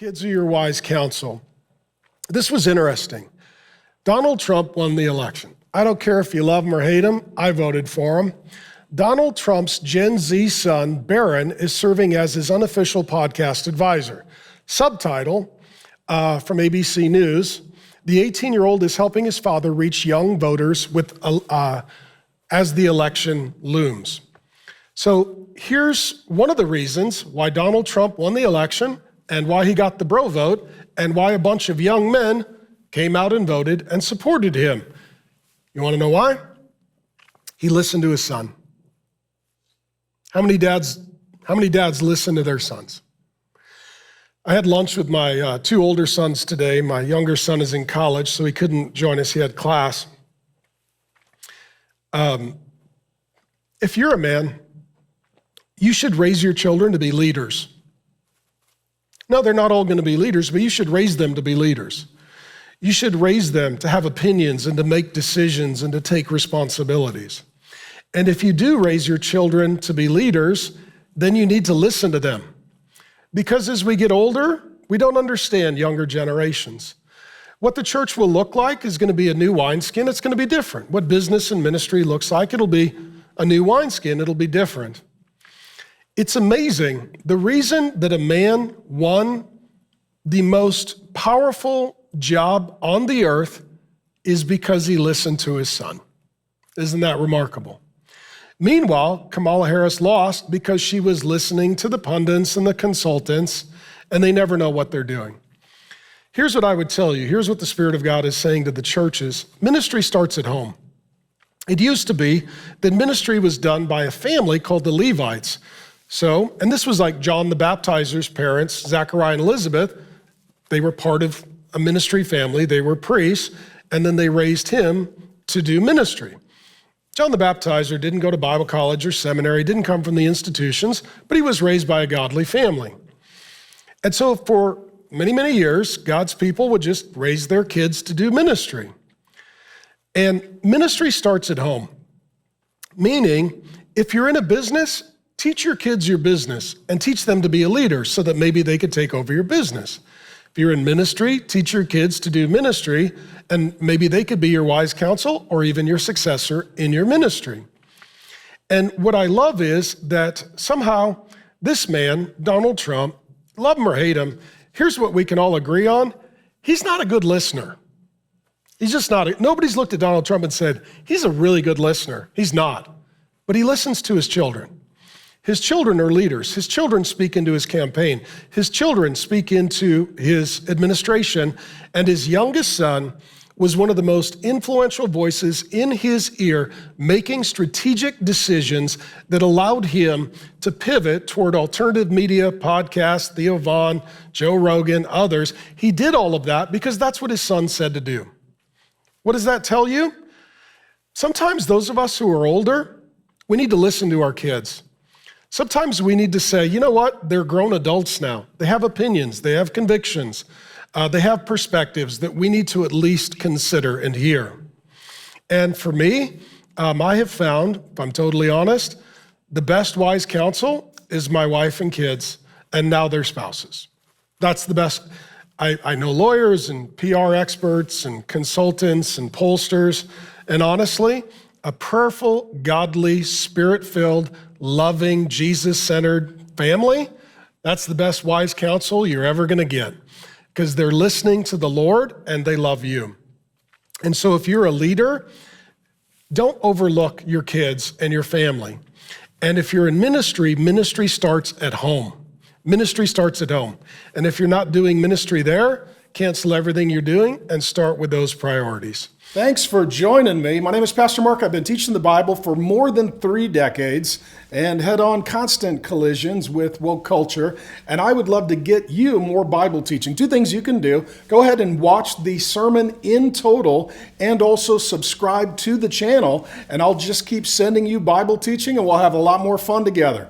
Kids are your wise counsel. This was interesting. Donald Trump won the election. I don't care if you love him or hate him, I voted for him. Donald Trump's Gen Z son, Barron, is serving as his unofficial podcast advisor. Subtitle from ABC News, the 18-year-old is helping his father reach young voters as the election looms. So here's one of the reasons why Donald Trump won the election and why he got the bro vote and why a bunch of young men came out and voted and supported him. You want to know why? He listened to his son. How many dads listen to their sons? I had lunch with my two older sons today. My younger son is in college, so he couldn't join us. He had class. If you're a man, you should raise your children to be leaders. No, they're not all going to be leaders, but you should raise them to be leaders. You should raise them to have opinions and to make decisions and to take responsibilities. And if you do raise your children to be leaders, then you need to listen to them. Because as we get older, we don't understand younger generations. What the church will look like is going to be a new wineskin. It's going to be different. What business and ministry looks like, it'll be a new wineskin. It'll be different. It's amazing. The reason that a man won the most powerful job on the earth is because he listened to his son. Isn't that remarkable? Meanwhile, Kamala Harris lost because she was listening to the pundits and the consultants, and they never know what they're doing. Here's what I would tell you. Here's what the Spirit of God is saying to the churches. Ministry starts at home. It used to be that ministry was done by a family called the Levites. And this was like John the Baptizer's parents, Zachariah and Elizabeth. They were part of a ministry family. They were priests, and then they raised him to do ministry. John the Baptizer didn't go to Bible college or seminary, didn't come from the institutions, but he was raised by a godly family. And so for many, many years, God's people would just raise their kids to do ministry. And ministry starts at home, meaning if you're in a business, teach your kids your business and teach them to be a leader so that maybe they could take over your business. If you're in ministry, teach your kids to do ministry, and maybe they could be your wise counsel or even your successor in your ministry. And what I love is that somehow this man, Donald Trump, love him or hate him, here's what we can all agree on. He's not a good listener. He's just not. Nobody's looked at Donald Trump and said, he's a really good listener. He's not. But he listens to his children. His children are leaders. His children speak into his campaign. His children speak into his administration. And his youngest son was one of the most influential voices in his ear, making strategic decisions that allowed him to pivot toward alternative media, podcasts, Theo Vaughn, Joe Rogan, others. He did all of that because that's what his son said to do. What does that tell you? Sometimes those of us who are older, we need to listen to our kids. Sometimes we need to say, you know what? They're grown adults now. They have opinions. They have convictions. They have perspectives that we need to at least consider and hear. And for me, I have found, if I'm totally honest, the best wise counsel is my wife and kids, and now their spouses. That's the best. I know lawyers and PR experts and consultants and pollsters, and honestly, a prayerful, godly, spirit-filled, loving, Jesus-centered family, that's the best wise counsel you're ever going to get because they're listening to the Lord and they love you. And so if you're a leader, don't overlook your kids and your family. And if you're in ministry, ministry starts at home. Ministry starts at home. And if you're not doing ministry there, cancel everything you're doing and start with those priorities. Thanks for joining me. My name is Pastor Mark. I've been teaching the Bible for more than 3 decades and head on constant collisions with woke culture. And I would love to get you more Bible teaching. 2 things you can do. Go ahead and watch the sermon in total and also subscribe to the channel. And I'll just keep sending you Bible teaching and we'll have a lot more fun together.